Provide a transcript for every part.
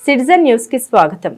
Citizen news కి స్వాగతం.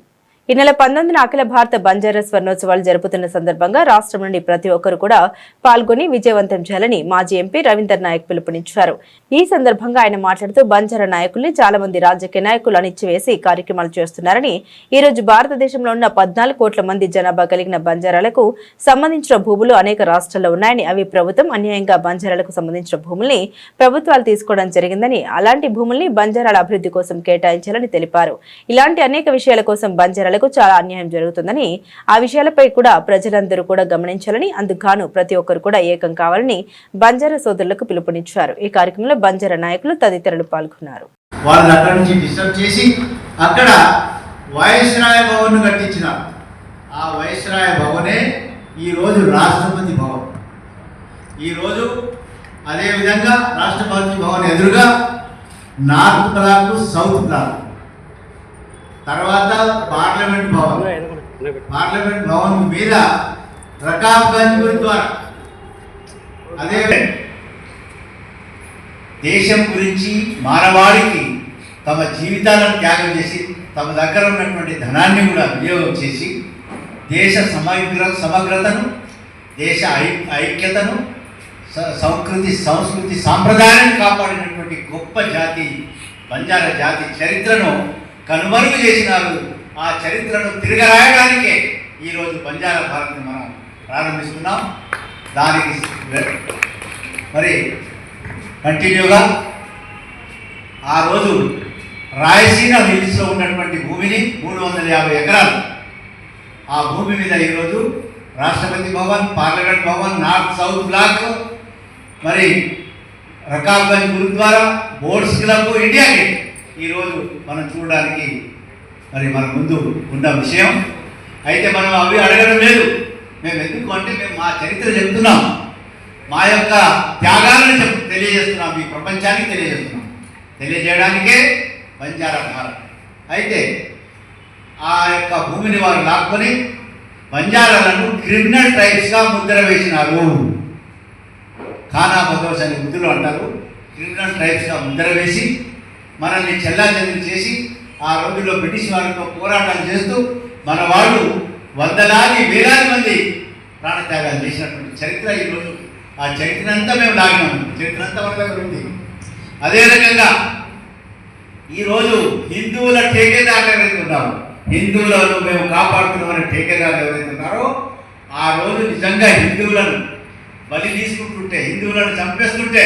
ఈ నెల 19న అఖిల భారత బంజారా స్వర్ణోత్సవాలు జరుపుతున్న సందర్భంగా రాష్ట్రం నుండి ప్రతి ఒక్కరు కూడా పాల్గొని విజయవంతం చేయాలని మాజీ ఎంపీ రవీందర్ నాయక్ పిలుపునిచ్చారు. ఈ సందర్భంగా ఆయన మాట్లాడుతూ బంజారా నాయకుల్ని చాలా మంది రాజకీయ నాయకులు అణిచివేసి కార్యక్రమాలు చేస్తున్నారని, ఈ రోజు భారతదేశంలో ఉన్న 14 కోట్ల మంది జనాభా కలిగిన బంజారాలకు సంబంధించిన భూములు అనేక రాష్ట్రాల్లో ఉన్నాయని, అవి ప్రభుత్వం అన్యాయంగా బంజారాలకు సంబంధించిన భూముల్ని ప్రభుత్వాలు తీసుకోవడం జరిగిందని, అలాంటి భూముల్ని బంజారాల అభివృద్ధి కోసం కేటాయించాలని తెలిపారు. ఇలాంటి అనేక విషయాల కోసం బంజారాలకు చాలా అన్యాయం జరుగుతుందని, ఆ విషయాలపై కూడా ప్రజలందరూ కూడా గమనించాలని, అందుకు ప్రతి ఒక్కరు కూడా ఏకం కావాలని బంజారా సోదరులకు పిలుపునిచ్చారు. ఈ కార్యక్రమంలో బంజారా నాయకులు తదితరులు పాల్గొన్నారు. వాళ్ళు అక్కడి నుంచి డిస్టర్బ్ చేసి అక్కడ వైస్రాయ భవన్ కట్టించినారు. ఆ వైస్రాయ భవనే ఈరోజు రాష్ట్రపతి భవన్. ఈరోజు అదేవిధంగా రాష్ట్రపతి భవన్ ఎదురుగా నార్త్ బ్లాక్, సౌత్ బ్లాక్, తర్వాత పార్లమెంట్ భవన్, పార్లమెంట్ భవన్ మీద రకాబ్గంజ్ గురుద్వారా. అదే దేశం గురించి మానవాళికి తమ జీవితాలను త్యాగం చేసి తమ దగ్గర ఉన్నటువంటి ధనాన్ని కూడా వినియోగం చేసి దేశ సమగ్రతను, దేశ ఐక్యతను, సంస్కృతి సాంప్రదాయాన్ని కాపాడినటువంటి గొప్ప జాతి బంజారా జాతి చరిత్రను కనుమరుగు చేసినారు. ఆ చరిత్రను తిరగరాయడానికే ఈరోజు బంజారా భారత్ని మనం ప్రారంభిస్తున్నాం. దానికి మరి కంటిన్యూగా ఆ రోజు రాయసీన హిల్స్లో ఉన్నటువంటి భూమిని 350 ఎకరాలు, ఆ భూమి మీద ఈరోజు Rashtrapati Bhavan, parliament Bhavan, north south block, మరి Rakabganj gurudwara, boat club, India gate ఈరోజు మనం చూడడానికి మరి మన ముందు ఉన్న విషయం. అయితే మనం అవి అడగడం లేదు. మేము ఎందుకు అంటే మేము మా చరిత్ర చెప్తున్నాం, మా యొక్క త్యాగాలను తెలియజేస్తున్నాం, ఈ ప్రపంచానికి తెలియజేస్తున్నాం. తెలియజేయడానికే బంజారా భారత్. అయితే ఆ యొక్క భూమిని వారు లాక్కొని బంజారాలను క్రిమినల్ ట్రైబ్స్గా ముద్ర వేసినారు. ఖానా బదోస్ అని ఉర్దూలో అంటారు. క్రిమినల్ ట్రైబ్స్గా ముద్ర వేసి మనల్ని చెల్లాచెల్లి చేసి ఆ రోజుల్లో బ్రిటిష్ వారితో పోరాటాలు చేస్తూ మన వాళ్ళు వందలాది వేలాది మంది ప్రాణత్యాగాలు చేసినటువంటి చరిత్ర ఈరోజు ఆ చరిత్ర అంతా మేము లాగినాము. చరిత్ర అంతా మన దగ్గర ఉంది. అదే రకంగా ఈరోజు హిందువుల ఠేకేదారులు ఎవరైతే ఉన్నారో, హిందువులను మేము కాపాడుతున్నామని ఠేకేదారులు ఎవరైతే ఉన్నారో, ఆ రోజు నిజంగా హిందువులను బలి తీసుకుంటుంటే, హిందువులను చంపేస్తుంటే,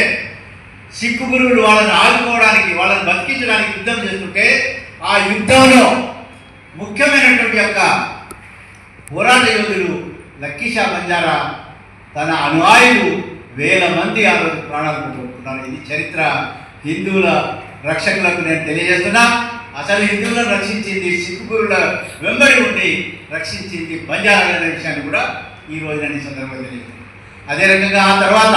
సిక్కు గురువులు వాళ్ళని ఆదుకోవడానికి, వాళ్ళని బతికించడానికి యుద్ధం చేస్తుంటే, ఆ యుద్ధంలో ముఖ్యమైనటువంటి యొక్క పోరాట యోధులు లక్కీషా బంజారా తన అనుయాయులు 1000 మంది ఆ రోజు ప్రాణాలు పోగొట్టుకున్నారు. ఇది చరిత్ర. హిందువుల రక్షకులకు నేను తెలియజేస్తున్నా, అసలు హిందువులను రక్షించింది, సిక్కు గురువుల వెంబడి ఉండి రక్షించింది బంజారా అనే విషయాన్ని కూడా ఈ రోజు నేను ఈ సందర్భంగా తెలియజేస్తున్నాను. అదే రకంగా ఆ తర్వాత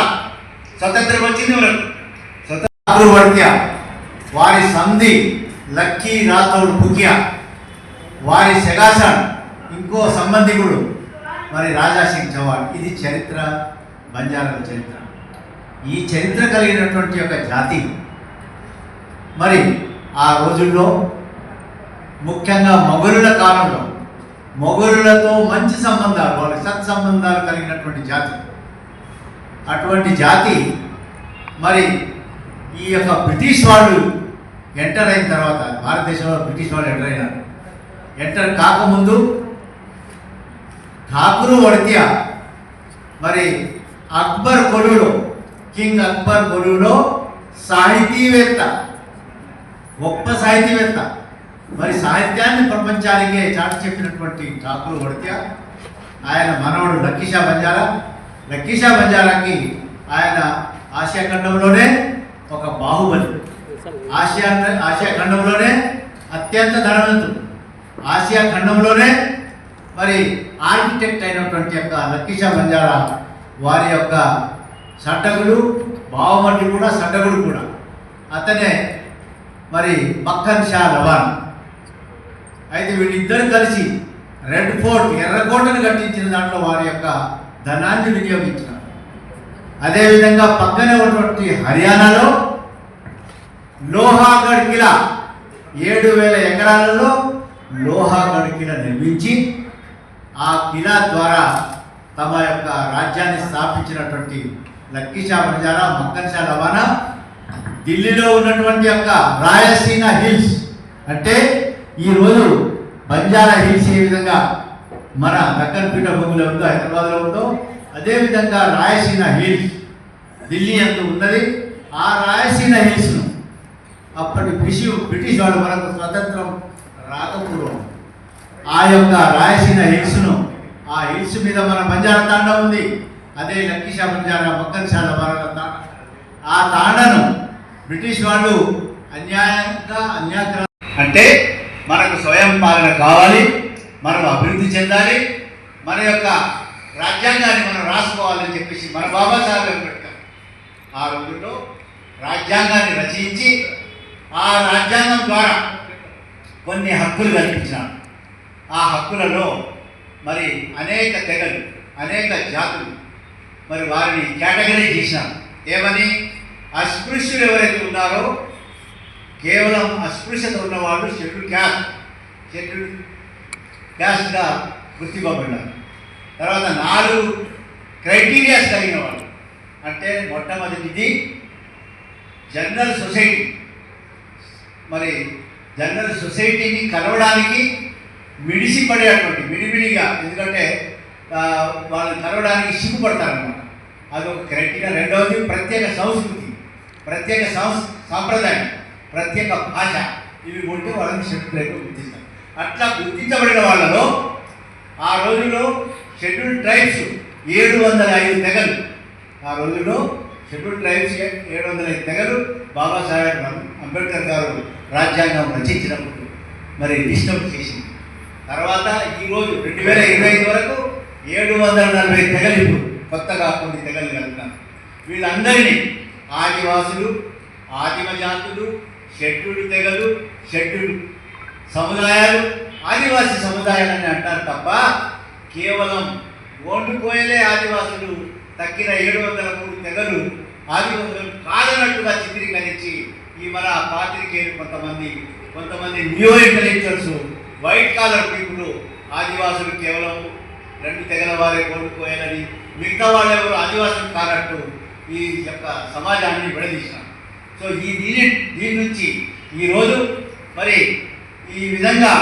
స్వతంత్రం వచ్చింది. వారి సంధి లక్కీ రాథోడ్ బుకియా, వారి సెగాసన్ ఇంకో సంబంధికుడు మరి రాజా సింగ్ చౌహాన్. ఇది చరిత్ర, బంజారాల చరిత్ర. ఈ చరిత్ర కలిగినటువంటి యొక్క జాతి మరి ఆ రోజుల్లో ముఖ్యంగా మొఘలుల కాలంలో మొఘలులతో మంచి సంబంధాలు, వాళ్ళ సత్సంబంధాలు కలిగినటువంటి జాతి. అటువంటి జాతి మరి ఈ యొక్క బ్రిటిష్ వాళ్ళు ఎంటర్ అయిన తర్వాత, భారతదేశంలో బ్రిటిష్ వాళ్ళు ఎంటర్ కాకముందు ఠాకూరు వడతియా మరి అక్బర్ కొలువులో, కింగ్ అక్బర్ కొలువులో సాహితీవేత్త, గొప్ప సాహితీవేత్త, మరి సాహిత్యాన్ని ప్రపంచానికే చాటి చెప్పినటువంటి ఠాకూరు వడతియా, ఆయన మనవడు లక్కీషా బంజారా. లక్కీషా బంజారాకి ఆయన ఆసియా ఖండంలోనే ఒక బాహుబలి, ఆసియా ఖండంలోనే అత్యంత ధనవంతుడు, ఆసియా ఖండంలోనే మరి ఆర్కిటెక్ట్ అయినటువంటి యొక్క లక్కీషా బంజారా వారి యొక్క సడ్డగుడు, బావమర్ది కూడా సడ్డగుడు కూడా అతనే మరి మక్కన్ షా లవాన్. అయితే వీళ్ళిద్దరు కలిసి రెడ్ ఫోర్ట్, ఎర్రకోటను కట్టించిన దాంట్లో వారి యొక్క ధనాన్ని వినియోగించినారు. అదేవిధంగా పక్కనే ఉన్నటువంటి హర్యానాలో లోహాగఢ్ కిలా, 7,000 ఎకరాలలో లోహాగఢ్ కిలా నిర్మించి ఆ కిలా ద్వారా తమ యొక్క రాజ్యాన్ని స్థాపించినటువంటి లక్కీ షా బంజారా, మక్కన్ షా రవాణా ఢిల్లీలో ఉన్నటువంటి యొక్క రాయసీన హిల్స్, అంటే ఈరోజు బంజారా హిల్స్ ఏ విధంగా మన దక్కన్ పీఠభూమిలో ఉందో, హైదరాబాద్లో ఉందో, అదేవిధంగా రాయసీన హిల్స్ ఢిల్లీ అందు ఉన్నది. ఆ రాయసీన హిల్స్ను అప్పటి బ్రిటిష్ వాళ్ళు మనకు స్వతంత్రం రాకపూర్వం ఆ యొక్క రాయసీన హిల్స్ను, ఆ హిల్స్ మీద మన బంజారా తాండా ఉంది. అదే లక్కీ షా బంజారా, మక్కన్ షా రవాణా తాండా. ఆ తాండాను బ్రిటిష్ వాళ్ళు అన్యాక్రాంతం అంటే మనకు స్వయం పాలన కావాలి, మనం అభివృద్ధి చెందాలి, మన యొక్క రాజ్యాంగాన్ని మనం రాసుకోవాలని చెప్పేసి మన బాబాసాహెబ్ అంబేద్కర్ ఆ రోజుల్లో రాజ్యాంగాన్ని రచించి ఆ రాజ్యాంగం ద్వారా కొన్ని హక్కులు కల్పించినారు. ఆ హక్కులలో మరి అనేక తెగలు, అనేక జాతులు మరి వారిని కేటగిరీ చేసినారు. ఏమని? అస్పృశ్యులు ఎవరైతే ఉన్నారో, కేవలం అస్పృశ్యత ఉన్నవాళ్ళు షెడ్యూల్ క్యాస్ట్గా గుర్తింపబడ్డారు. తర్వాత 4 క్రైటీరియాస్ కలిగిన వాళ్ళు, అంటే మొట్టమొదటిది జనరల్ సొసైటీ. మరి జనరల్ సొసైటీని కలవడానికి మిడిసిపడేటువంటి మిడిమిడిగా, ఎందుకంటే వాళ్ళు కలవడానికి సిగ్గుపడతారన్నమాట, అదొక క్రైటీరియా. రెండవది ప్రత్యేక సంస్కృతి, ప్రత్యేక సాంప్రదాయం, ప్రత్యేక భాష. ఇవి ఉంటే వాళ్ళని షెడ్యూల్ గుర్తిస్తారు. అట్లా గుర్తించబడిన వాళ్ళలో ఆ రోజుల్లో షెడ్యూల్ ట్రైబ్స్ 705 తెగలు, ఆ రోజుల్లో షెడ్యూల్ ట్రైబ్స్ 705 తెగలు బాబాసాహెబ్ అంబేద్కర్ గారు రాజ్యాంగం రచించినప్పుడు మరి డిస్టర్బ్ చేసింది. తర్వాత ఈరోజు 2025 వరకు 740 తెగలు ఇప్పుడు కొత్తగా కొన్ని తెగలు కలుగుతారు. వీళ్ళందరినీ ఆదివాసులు, ఆదిమ జాతులు, షెడ్యూల్ తెగలు, షెడ్యూల్ సముదాయాలు, ఆదివాసీ సముదాయాలని అంటారు తప్ప కేవలం ఓండుకోయలే ఆదివాసులు తక్కిన 703 తెగలు ఆదివాసులు కాదన్నట్టుగా చిత్రీకరించి ఈ మన పాత్రికేయులు కొంతమంది new intellectuals, white collar people ఆదివాసులు కేవలం 2 తెగల వారే ఓండుకోయాలని, మిగతా వాళ్ళెవరు ఆదివాసులు కానట్టు ఈ యొక్క సమాజాన్ని విడదీసినారు. సో దీని నుంచి ఈరోజు మరి ఈ విధంగా